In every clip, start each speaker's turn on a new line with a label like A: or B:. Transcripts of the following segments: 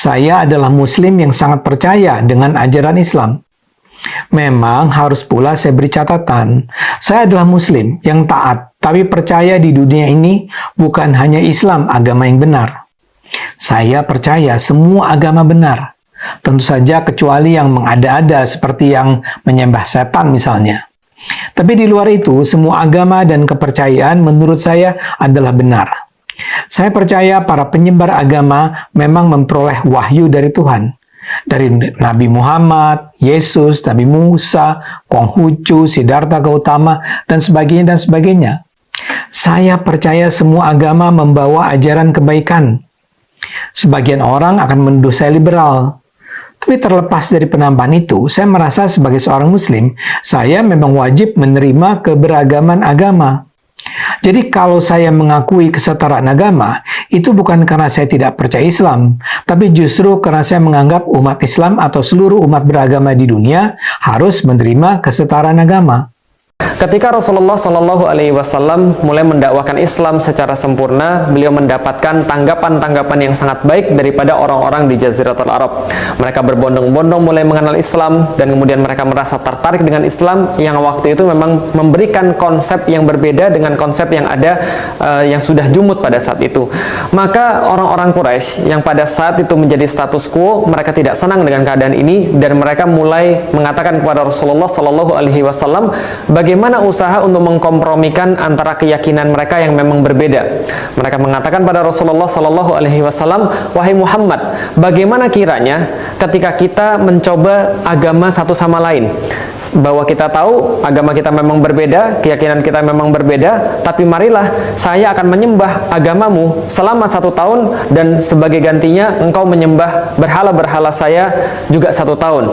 A: Saya adalah Muslim yang sangat percaya dengan ajaran Islam. Memang harus pula saya beri catatan, saya adalah Muslim yang taat, tapi percaya di dunia ini bukan hanya Islam agama yang benar. Saya percaya semua agama benar, tentu saja kecuali yang mengada-ada seperti yang menyembah setan misalnya. Tapi di luar itu, semua agama dan kepercayaan menurut saya adalah benar. Saya percaya para penyebar agama memang memperoleh wahyu dari Tuhan. Dari Nabi Muhammad, Yesus, Nabi Musa, Konghucu, Siddhartha Gautama, dan sebagainya dan sebagainya. Saya percaya semua agama membawa ajaran kebaikan. Sebagian orang akan menuduh saya liberal. Tapi terlepas dari penambahan itu, saya merasa sebagai seorang Muslim, saya memang wajib menerima keberagaman agama. Jadi kalau saya mengakui kesetaraan agama, itu bukan karena saya tidak percaya Islam, tapi justru karena saya menganggap umat Islam atau seluruh umat beragama di dunia harus menerima kesetaraan agama.
B: Ketika Rasulullah Shallallahu Alaihi Wasallam mulai mendakwakan Islam secara sempurna, beliau mendapatkan tanggapan-tanggapan yang sangat baik daripada orang-orang di Jaziratul Arab. Mereka berbondong-bondong mulai mengenal Islam, dan kemudian mereka merasa tertarik dengan Islam yang waktu itu memang memberikan konsep yang berbeda dengan konsep yang ada yang sudah jumud pada saat itu. Maka orang-orang Quraisy yang pada saat itu menjadi status quo, mereka tidak senang dengan keadaan ini, dan mereka mulai mengatakan kepada Rasulullah Shallallahu Alaihi Wasallam, bagaimana usaha untuk mengkompromikan antara keyakinan mereka yang memang berbeda. Mereka mengatakan pada Rasulullah Shallallahu Alaihi Wasallam, wahai Muhammad, bagaimana kiranya ketika kita mencoba agama satu sama lain, bahwa kita tahu agama kita memang berbeda, keyakinan kita memang berbeda, tapi marilah saya akan menyembah agamamu selama 1 tahun, dan sebagai gantinya engkau menyembah berhala-berhala saya juga 1 tahun.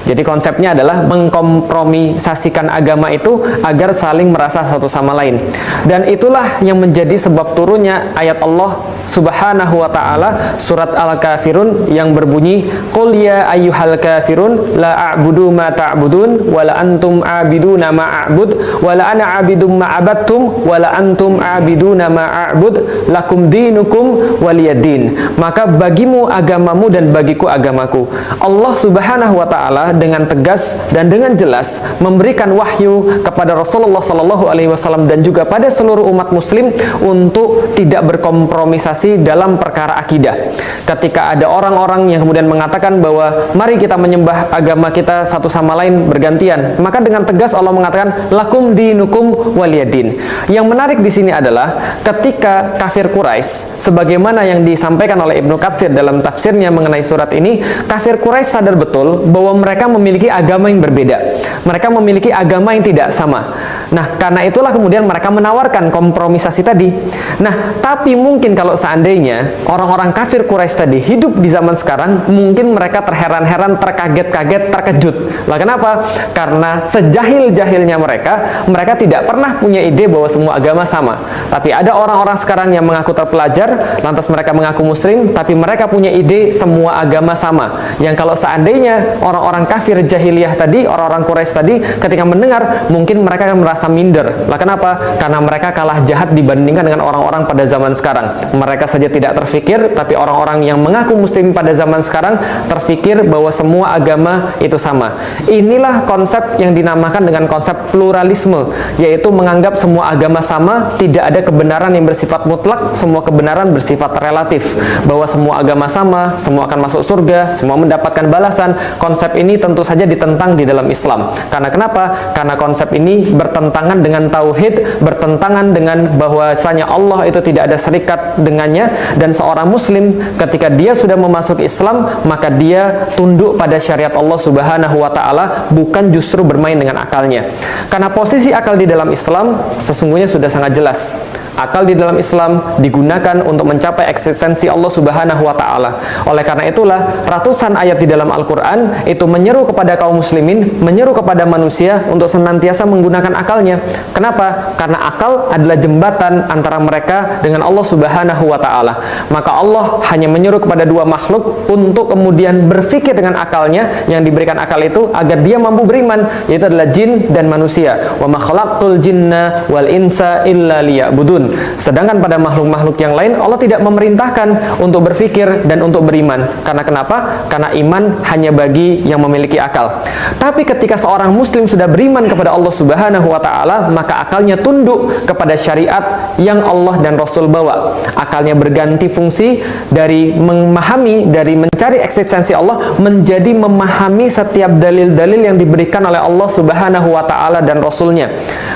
B: Jadi konsepnya adalah mengkompromisasikan agama itu agar saling merasa satu sama lain. Dan itulah yang menjadi sebab turunnya ayat Allah Subhanahu wa ta'ala surat Al-Kafirun yang berbunyi, qul ya ayyuhal kafirun la a'budu ma ta'budun wa la antum a'biduna ma a'bud wa la ana a'bidum ma abattum wa la antum a'biduna ma a'bud lakum dinukum waliyadin. Maka bagimu agamamu dan bagiku agamaku. Allah Subhanahu wa ta'ala dengan tegas dan dengan jelas memberikan wahyu kepada Rasulullah Sallallahu Alaihi Wasallam dan juga pada seluruh umat Muslim untuk tidak berkompromisasi dalam perkara akidah. Ketika ada orang-orang yang kemudian mengatakan bahwa mari kita menyembah agama kita satu sama lain bergantian, maka dengan tegas Allah mengatakan lakum dinukum waliyadin. Yang menarik di sini adalah ketika kafir Quraisy, sebagaimana yang disampaikan oleh Ibnu Katsir dalam tafsirnya mengenai surat ini, kafir Quraisy sadar betul bahwa mereka memiliki agama yang berbeda. Mereka memiliki agama yang tidak sama. Nah, karena itulah kemudian mereka menawarkan kompromisasi tadi. Nah, tapi mungkin kalau seandainya orang-orang kafir Quraisy tadi hidup di zaman sekarang, mungkin mereka terheran-heran, terkaget-kaget, terkejut. Lah kenapa? Karena sejahil-jahilnya mereka tidak pernah punya ide bahwa semua agama sama. Tapi ada orang-orang sekarang yang mengaku terpelajar, lantas mereka mengaku muslim, tapi mereka punya ide semua agama sama. Yang kalau seandainya orang-orang kafir jahiliyah tadi, orang-orang Quraisy tadi, ketika mendengar, mungkin mereka akan merasa minder. Lah kenapa? Karena mereka kalah jahat dibandingkan dengan orang-orang pada zaman sekarang. Mereka saja tidak terfikir, tapi orang-orang yang mengaku muslim pada zaman sekarang terfikir bahwa semua agama itu sama. Inilah konsep yang dinamakan dengan konsep pluralisme, yaitu menganggap semua agama sama, tidak ada kebenaran yang bersifat mutlak, semua kebenaran bersifat relatif, bahwa semua agama sama, semua akan masuk surga, semua mendapatkan balasan. Konsep ini tentu saja ditentang di dalam Islam. Karena kenapa? Karena konsep ini bertentangan dengan tauhid, bertentangan dengan bahwasanya Allah itu tidak ada serikat dengannya, dan seorang muslim ketika dia sudah memasuki Islam, maka dia tunduk pada syariat Allah Subhanahu wa ta'ala, bukan justru bermain dengan akalnya. Karena posisi akal di dalam Islam sesungguhnya sudah sangat jelas. Akal di dalam Islam digunakan untuk mencapai eksistensi Allah Subhanahu wa ta'ala. Oleh karena itulah ratusan ayat di dalam Al-Quran itu menyeru kepada kaum muslimin, menyeru kepada manusia untuk senantiasa menggunakan akalnya. Kenapa? Karena akal adalah jembatan antara mereka dengan Allah Subhanahu wa ta'ala. Maka Allah hanya menyeru kepada dua makhluk untuk kemudian berpikir dengan akalnya, yang diberikan akal itu agar dia mampu beriman, yaitu adalah jin dan manusia. Wa ma khalaqtul jinna wal insa illa liya'budun. ya'qilun. Sedangkan pada makhluk-makhluk yang lain Allah tidak memerintahkan untuk berpikir dan untuk beriman. Karena kenapa? Karena iman hanya bagi yang memiliki akal. Tapi ketika seorang muslim sudah beriman kepada Allah Subhanahu wa taala, maka akalnya tunduk kepada syariat yang Allah dan Rasul bawa. Akalnya berganti fungsi dari memahami, dari mencari eksistensi Allah menjadi memahami setiap dalil-dalil yang diberikan oleh Allah Subhanahu wa taala dan Rasulnya.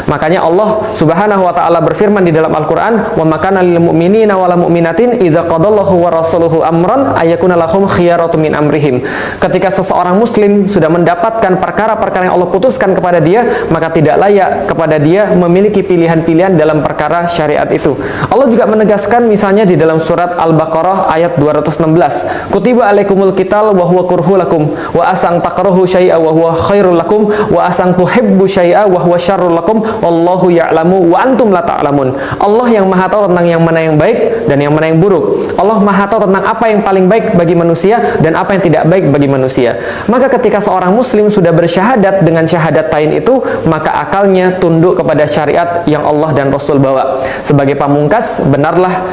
B: Makanya Allah Subhanahu wa taala berfirman di dalam Al-Qur'an, "Wa makana lil mu'minina wal mu'minatin idza qadallahu wa rasuluhu amran ayakuna lahum khiyaratu min amrihim." Ketika seseorang muslim sudah mendapatkan perkara-perkara yang Allah putuskan kepada dia, maka tidak layak kepada dia memiliki pilihan-pilihan dalam perkara syariat itu. Allah juga menegaskan misalnya di dalam surat Al-Baqarah ayat 216, "Kutiba alaikumul qital wa huwa kurhul lakum wa asang takrahu syai'a wa huwa khairul lakum wa asang tuhibbu syai'a wa huwa syarrul lakum wallahu ya'lamu wa antum la ta'lamun." Allah yang Maha tahu tentang yang mana yang baik dan yang mana yang buruk. Allah Maha tahu tentang apa yang paling baik bagi manusia dan apa yang tidak baik bagi manusia. Maka ketika seorang muslim sudah bersyahadat dengan syahadatain itu, maka akalnya tunduk kepada syariat yang Allah dan Rasul bawa. Sebagai pamungkas, benarlah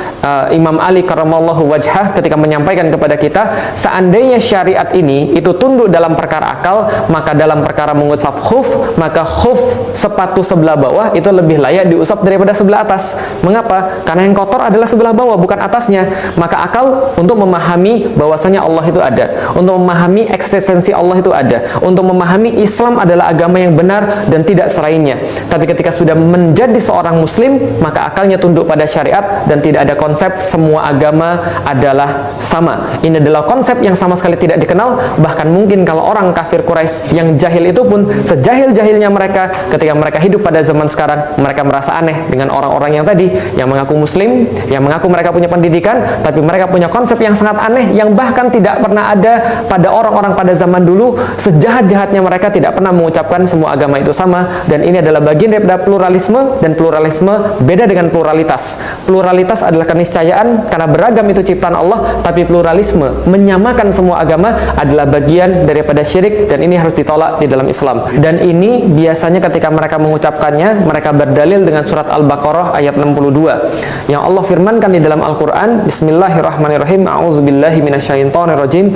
B: Imam Ali karramallahu wajhah ketika menyampaikan kepada kita, seandainya syariat ini itu tunduk dalam perkara akal, maka dalam perkara mengucap khuf, maka khuf sepatu sebelah bawah itu lebih layak diusap daripada sebelah atas. Mengapa? Karena yang kotor adalah sebelah bawah, bukan atasnya. Maka akal untuk memahami bahwasanya Allah itu ada, untuk memahami eksistensi Allah itu ada, untuk memahami Islam adalah agama yang benar dan tidak selainnya. Tapi ketika sudah menjadi seorang muslim, maka akalnya tunduk pada syariat dan tidak ada konsep semua agama adalah sama. Ini adalah konsep yang sama sekali tidak dikenal. Bahkan mungkin kalau orang kafir Quraisy yang jahil itu pun, sejahil-jahilnya mereka, ketika mereka hidup pada zaman sekarang, mereka merasa aneh dengan orang-orang yang tadi, yang mengaku muslim, yang mengaku mereka punya pendidikan, tapi mereka punya konsep yang sangat aneh, yang bahkan tidak pernah ada pada orang-orang pada zaman dulu. Sejahat-jahatnya mereka tidak pernah mengucapkan semua agama itu sama. Dan ini adalah bagian daripada pluralisme, dan pluralisme beda dengan pluralitas. Pluralitas adalah keniscayaan karena beragam itu ciptaan Allah, tapi pluralisme menyamakan semua agama adalah bagian daripada syirik, dan ini harus ditolak di dalam Islam. Dan ini biasanya ketika mereka mengucapkannya, mereka berdalil dengan surat Al-Baqarah ayat 62 yang Allah firmankan di dalam Al-Quran, Bismillahirrahmanirrahim, A'udzubillahi minasyaitonirrajim,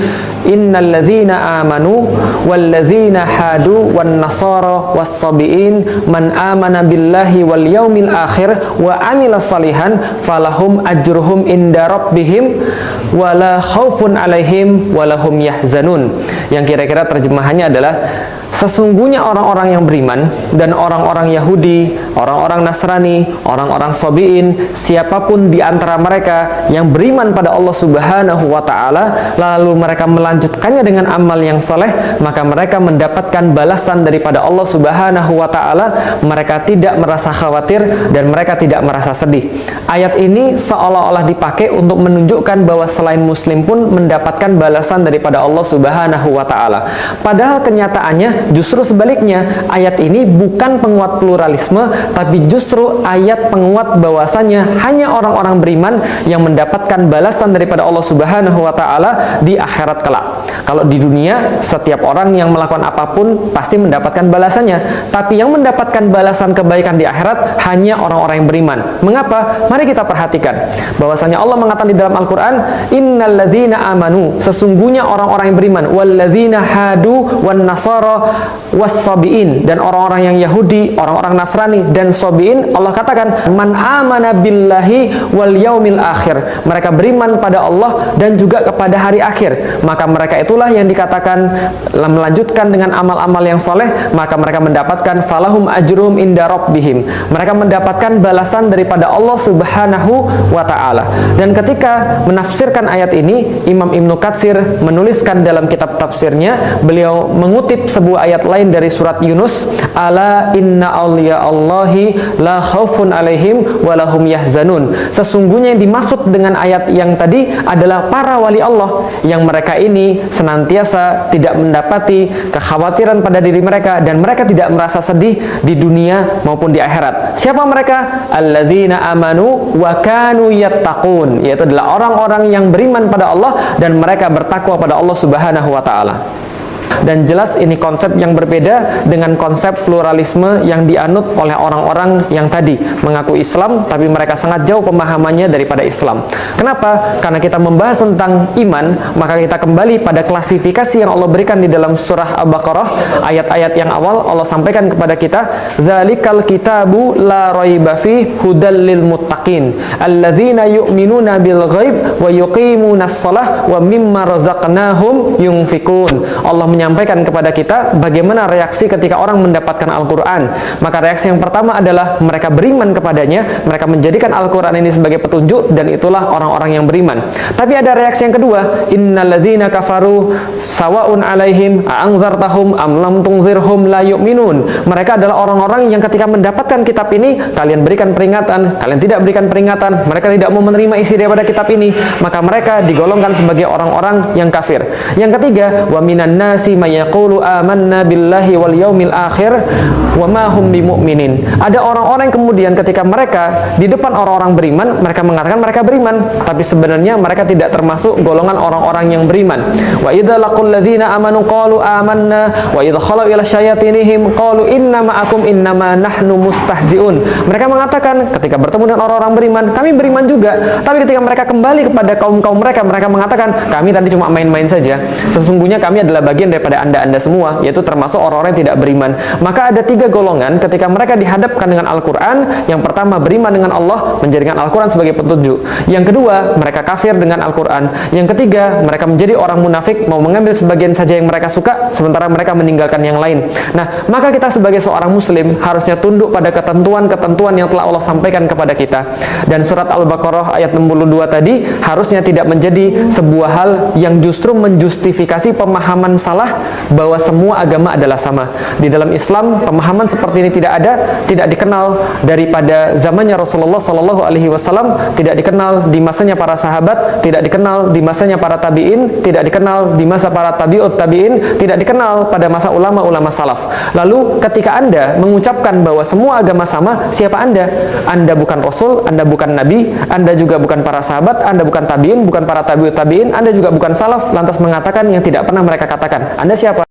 B: Innalladzina amanu walladzina hadu wan nasara was-sabiin man amana billahi wal yaumil akhir wa amila salihan falahum ajruhum inda rabbihim wala khaufun alaihim walahum yahzanun. Yang kira-kira terjemahannya adalah, sesungguhnya orang-orang yang beriman dan orang-orang Yahudi, orang-orang Nasrani, orang-orang Sabi'in, siapapun di antara mereka yang beriman pada Allah Subhanahu wa ta'ala, lalu mereka melanjutkannya dengan amal yang soleh, maka mereka mendapatkan balasan daripada Allah Subhanahu wa ta'ala. Mereka tidak merasa khawatir dan mereka tidak merasa sedih. Ayat ini seolah-olah dipakai untuk menunjukkan bahwa selain muslim pun mendapatkan balasan daripada Allah Subhanahu wa ta'ala. Padahal kenyataannya justru sebaliknya. Ayat ini bukan penguat pluralisme, tapi justru ayat penguat bahwasanya hanya orang-orang beriman yang mendapatkan balasan daripada Allah Subhanahu wa ta'ala di akhirat kelak. Kalau di dunia, setiap orang yang melakukan apapun pasti mendapatkan balasannya, tapi yang mendapatkan balasan kebaikan di akhirat hanya orang-orang yang beriman. Mengapa? Mari kita perhatikan bahwasanya Allah mengatakan di dalam Al-Quran, Innalladzina amanu, sesungguhnya orang-orang yang beriman, walladzina hadu wan nasara was-sabiin, dan orang-orang yang Yahudi, orang-orang Nasrani dan Sabiin, Allah katakan man amana billahi wal yaumil akhir, mereka beriman pada Allah dan juga kepada hari akhir, maka mereka itulah yang dikatakan melanjutkan dengan amal-amal yang soleh, maka mereka mendapatkan falahum ajrum inda rabbihim, mereka mendapatkan balasan daripada Allah Subhanahu wa ta'ala. Dan ketika menafsirkan ayat ini, Imam Ibnu Katsir menuliskan dalam kitab tafsirnya, beliau mengutip sebuah ayat lain dari surat Yunus, ala inna awliya Allahi la khaufun alaihim walahum yahzanun, sesungguhnya yang dimaksud dengan ayat yang tadi adalah para wali Allah yang mereka ini senantiasa tidak mendapati kekhawatiran pada diri mereka dan mereka tidak merasa sedih di dunia maupun di akhirat. Siapa mereka? Alladzina amanu wa kanu yattaqun, yaitu adalah orang-orang yang beriman pada Allah dan mereka bertakwa pada Allah Subhanahu wa ta'ala. Dan jelas ini konsep yang berbeda dengan konsep pluralisme yang dianut oleh orang-orang yang tadi mengaku Islam tapi mereka sangat jauh pemahamannya daripada Islam. Kenapa? Karena kita membahas tentang iman, maka kita kembali pada klasifikasi yang Allah berikan di dalam surah Al-Baqarah. Ayat-ayat yang awal Allah sampaikan kepada kita, "Dzalikal kitabu la raiba fi hudal lil muttaqin alladzina yu'minuna bil ghaib wa yuqimunas shalah wa mimma razaqnahum yunfikun." Allah menyampaikan kepada kita bagaimana reaksi ketika orang mendapatkan Al-Qur'an. Maka reaksi yang pertama adalah mereka beriman kepadanya, mereka menjadikan Al-Qur'an ini sebagai petunjuk, dan itulah orang-orang yang beriman. Tapi ada reaksi yang kedua, innalladzina kafaru sawaun alaihim a'anzartahum am lam tunzirhum la yu'minun. Mereka adalah orang-orang yang ketika mendapatkan kitab ini, kalian berikan peringatan, kalian tidak berikan peringatan, mereka tidak mau menerima isi daripada kitab ini, maka mereka digolongkan sebagai orang-orang yang kafir. Yang ketiga, wa minan nasi may yaqulu amanna billahi wal yaumil akhir wa ma hum bimu'minin. Ada orang-orang kemudian ketika mereka di depan orang-orang beriman, mereka mengatakan mereka beriman, tapi sebenarnya mereka tidak termasuk golongan orang-orang yang beriman. Wa idza laqul ladzina amanu qalu amanna wa idza khalu ila syayatinihim qalu inna ma'akum innama nahnu mustahzi'un. Mereka mengatakan ketika bertemu dengan orang-orang beriman, kami beriman juga, tapi ketika mereka kembali kepada kaum-kaum mereka, mereka mengatakan kami tadi cuma main-main saja, sesungguhnya kami adalah bagian daripada anda-anda semua, yaitu termasuk orang-orang yang tidak beriman. Maka ada tiga golongan ketika mereka dihadapkan dengan Al-Quran. Yang pertama, beriman dengan Allah, menjadikan Al-Quran sebagai petunjuk. Yang kedua, mereka kafir dengan Al-Quran. Yang ketiga, mereka menjadi orang munafik, mau mengambil sebagian saja yang mereka suka, sementara mereka meninggalkan yang lain. Nah, maka kita sebagai seorang muslim harusnya tunduk pada ketentuan-ketentuan yang telah Allah sampaikan kepada kita. Dan surat Al-Baqarah ayat 62 tadi harusnya tidak menjadi sebuah hal yang justru menjustifikasi pemahaman salah bahwa semua agama adalah sama. Di dalam Islam, pemahaman seperti ini tidak ada, tidak dikenal daripada zamannya Rasulullah SAW, tidak dikenal di masanya para sahabat, tidak dikenal di masanya para tabi'in, tidak dikenal di masa para tabi'ut tabi'in, tidak dikenal pada masa ulama-ulama salaf. Lalu ketika Anda mengucapkan bahwa semua agama sama, siapa Anda? Anda bukan Rasul, Anda bukan Nabi, Anda juga bukan para sahabat, Anda bukan tabi'in, bukan para tabi'ut tabi'in, Anda juga bukan salaf, lantas mengatakan yang tidak pernah mereka katakan. Anda siapa?